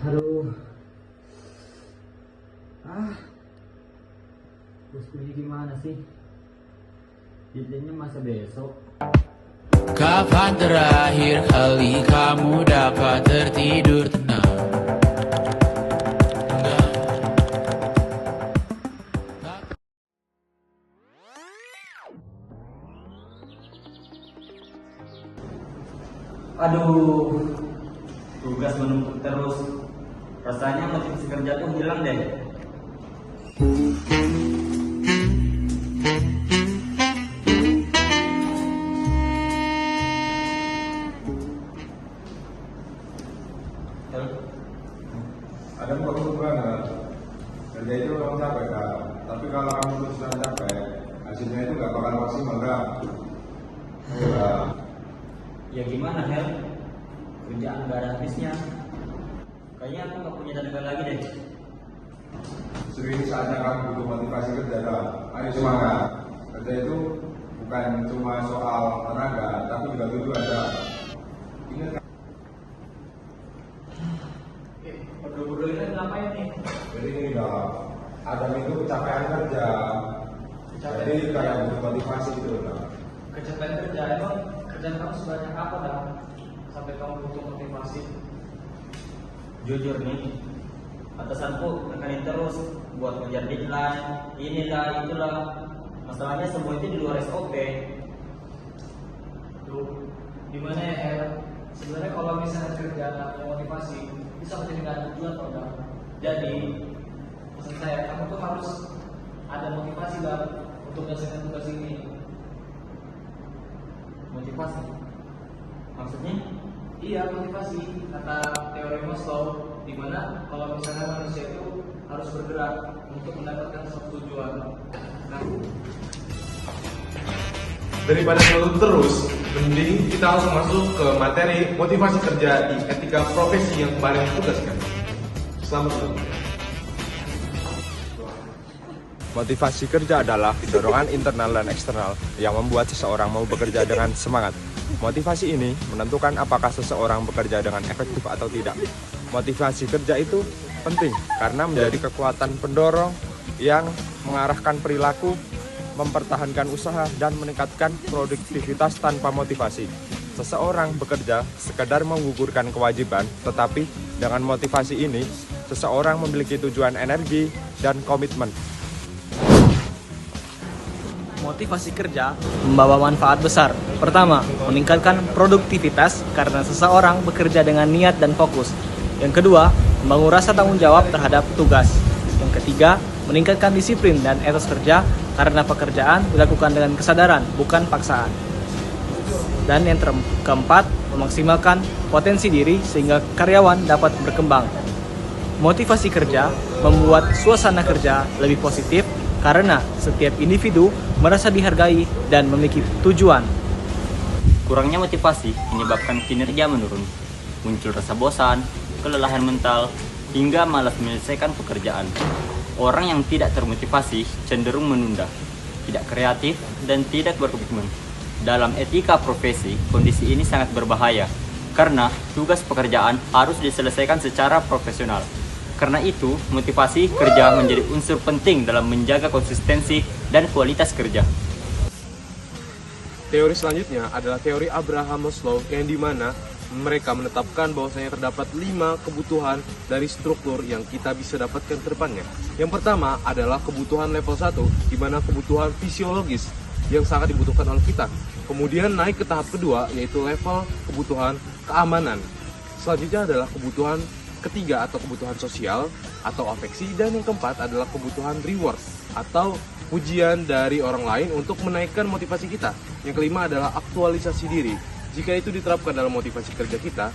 Aduh. Terus pergi gimana sih? Deadline-nya masa besok. Kapan terakhir kali kamu dapat tertidur tenang? Aduh, tugas menumpuk terus. Rasanya motivasi kerja tuh hilang deh. Ada kamu banget. Kerja itu memang capek kan. Tapi kalau kamu terus capek, hasilnya itu nggak bakal maksimal kan. Ya gimana Hel? Kerjaan gak ada habisnya. Kayaknya aku gak punya tenaga lagi deh. Justru ini saatnya kamu butuh motivasi kerja kan. Ayo semangat. Kerja itu bukan cuma soal tenaga, tapi juga tujuan kan. Ingat kan? Berdua-berdua ini ngapain nih? Jadi ini dong. Adam itu kecapean kerja. Jadi kayak butuh motivasi gitu kan. Kecapean kerja, emang kerjaan kamu sebanyak apa dah sampai kamu butuh motivasi? Jujur nih, atasanku nekanin terus buat ngejar deadline, inilah itulah. Masalahnya semua itu di luar SOP. Duh, gimana ya Hel? Sebenarnya kalau misalnya kerja ada motivasi, bisa menjadi tujuan kok dah. Jadi, maksud saya, kamu tuh harus ada motivasi dah untuk menyelesaikan tugas ini. Motivasi? Maksudnya? Iya, motivasi kata teori Maslow, di mana kalau misalnya manusia itu harus bergerak untuk mendapatkan suatu tujuan. Nah, Daripada menuntut terus, mending kita langsung masuk ke materi motivasi kerja di etika profesi yang kemarin ditugaskan. Selamat datang. Motivasi kerja adalah dorongan internal dan eksternal yang membuat seseorang mau bekerja dengan semangat. Motivasi ini menentukan apakah seseorang bekerja dengan efektif atau tidak. Motivasi kerja itu penting karena menjadi kekuatan pendorong yang mengarahkan perilaku, mempertahankan usaha, dan meningkatkan produktivitas tanpa motivasi. Seseorang bekerja sekadar menggugurkan kewajiban, tetapi dengan motivasi ini, seseorang memiliki tujuan energi dan komitmen. Motivasi kerja membawa manfaat besar. Pertama, meningkatkan produktivitas karena seseorang bekerja dengan niat dan fokus. Yang kedua, membangun rasa tanggung jawab terhadap tugas. Yang ketiga, meningkatkan disiplin dan etos kerja karena pekerjaan dilakukan dengan kesadaran, bukan paksaan. Dan yang keempat, memaksimalkan potensi diri sehingga karyawan dapat berkembang. Motivasi kerja membuat suasana kerja lebih positif karena setiap individu merasa dihargai dan memiliki tujuan. Kurangnya motivasi menyebabkan kinerja menurun, muncul rasa bosan, kelelahan mental, hingga malas menyelesaikan pekerjaan. Orang yang tidak termotivasi cenderung menunda, tidak kreatif, dan tidak berkomitmen. Dalam etika profesi, kondisi ini sangat berbahaya karena tugas pekerjaan harus diselesaikan secara profesional. Karena itu, motivasi kerja menjadi unsur penting dalam menjaga konsistensi dan kualitas kerja. Teori selanjutnya adalah teori Abraham Maslow yang dimana mereka menetapkan bahwasanya terdapat 5 kebutuhan dari struktur yang kita bisa dapatkan ke depannya. Yang pertama adalah kebutuhan level 1, di mana kebutuhan fisiologis yang sangat dibutuhkan oleh kita. Kemudian naik ke tahap kedua, yaitu level kebutuhan keamanan. Selanjutnya adalah kebutuhan ketiga atau kebutuhan sosial atau afeksi, dan yang keempat adalah kebutuhan reward atau pujian dari orang lain untuk menaikkan motivasi kita. Yang kelima adalah aktualisasi diri. Jika itu diterapkan dalam motivasi kerja kita,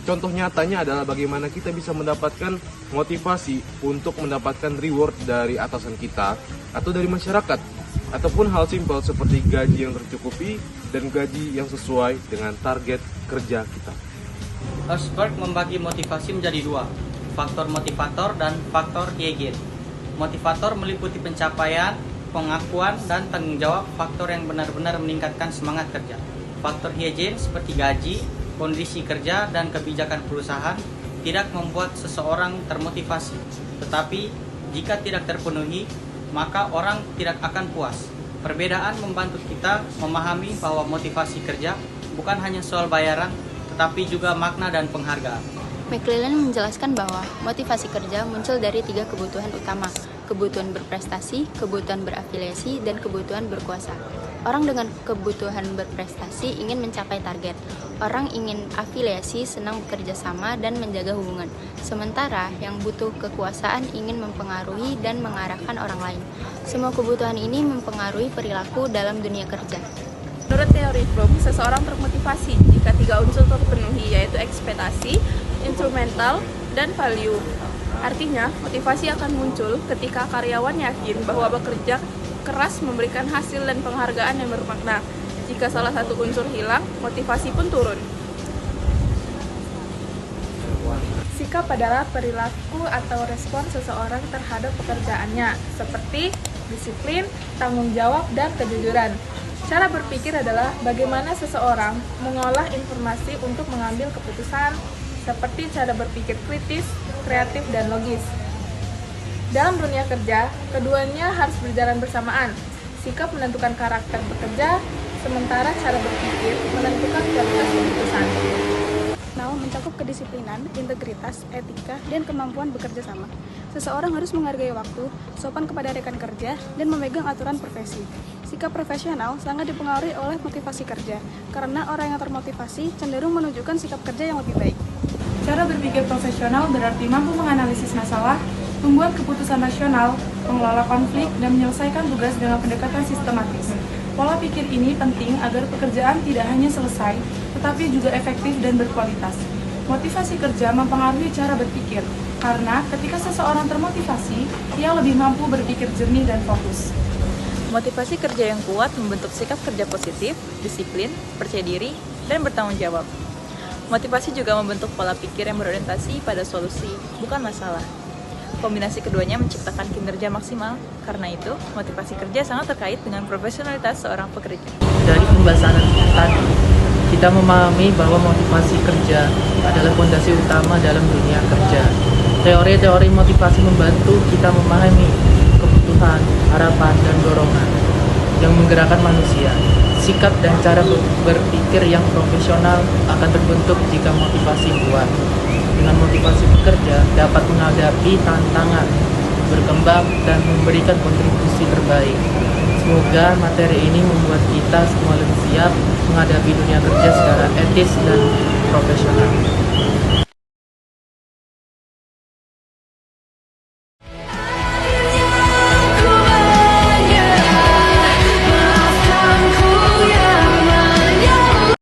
contoh nyatanya adalah bagaimana kita bisa mendapatkan motivasi untuk mendapatkan reward dari atasan kita atau dari masyarakat, ataupun hal simpel seperti gaji yang tercukupi dan gaji yang sesuai dengan target kerja kita. Herzberg membagi motivasi menjadi dua, faktor motivator dan faktor Hygiene. Motivator meliputi pencapaian, pengakuan, dan tanggung jawab faktor yang benar-benar meningkatkan semangat kerja. Faktor Hygiene seperti gaji, kondisi kerja, dan kebijakan perusahaan tidak membuat seseorang termotivasi. Tetapi jika tidak terpenuhi, maka orang tidak akan puas. Perbedaan membantu kita memahami bahwa motivasi kerja bukan hanya soal bayaran, tetapi juga makna dan penghargaan. McClellan menjelaskan bahwa motivasi kerja muncul dari 3 kebutuhan utama, kebutuhan berprestasi, kebutuhan berafiliasi, dan kebutuhan berkuasa. Orang dengan kebutuhan berprestasi ingin mencapai target. Orang ingin afiliasi, senang bekerja sama, dan menjaga hubungan. Sementara yang butuh kekuasaan ingin mempengaruhi dan mengarahkan orang lain. Semua kebutuhan ini mempengaruhi perilaku dalam dunia kerja. Menurut teori Fromm, seseorang termotivasi jika 3 unsur terpenuhi, yaitu ekspektasi, instrumental, dan value. Artinya, motivasi akan muncul ketika karyawan yakin bahwa bekerja keras memberikan hasil dan penghargaan yang bermakna. Jika salah satu unsur hilang, motivasi pun turun. Sikap adalah perilaku atau respon seseorang terhadap pekerjaannya, seperti disiplin, tanggung jawab, dan kejujuran. Cara berpikir adalah bagaimana seseorang mengolah informasi untuk mengambil keputusan, seperti cara berpikir kritis, kreatif, dan logis. Dalam dunia kerja, keduanya harus berjalan bersamaan. Sikap menentukan karakter bekerja, sementara cara berpikir menentukan kualitas keputusan. Now mencakup kedisiplinan, integritas, etika, dan kemampuan bekerja sama. Seseorang harus menghargai waktu, sopan kepada rekan kerja, dan memegang aturan profesi. Sikap profesional sangat dipengaruhi oleh motivasi kerja, karena orang yang termotivasi cenderung menunjukkan sikap kerja yang lebih baik. Cara berpikir profesional berarti mampu menganalisis masalah, membuat keputusan rasional, mengelola konflik, dan menyelesaikan tugas dengan pendekatan sistematis. Pola pikir ini penting agar pekerjaan tidak hanya selesai, tetapi juga efektif dan berkualitas. Motivasi kerja mempengaruhi cara berpikir, karena ketika seseorang termotivasi, ia lebih mampu berpikir jernih dan fokus. Motivasi kerja yang kuat membentuk sikap kerja positif, disiplin, percaya diri, dan bertanggung jawab. Motivasi juga membentuk pola pikir yang berorientasi pada solusi, bukan masalah. Kombinasi keduanya menciptakan kinerja maksimal. Karena itu, motivasi kerja sangat terkait dengan profesionalitas seorang pekerja. Dari pembahasan tadi, kita memahami bahwa motivasi kerja adalah fondasi utama dalam dunia kerja. Teori-teori motivasi membantu kita memahami kebutuhan, harapan, dan dorongan yang menggerakkan manusia. Sikap dan cara berpikir yang profesional akan terbentuk jika motivasi kuat. Dengan motivasi bekerja dapat menghadapi tantangan, berkembang, dan memberikan kontribusi terbaik. Semoga materi ini membuat kita semua lebih siap menghadapi dunia kerja secara etis dan profesional.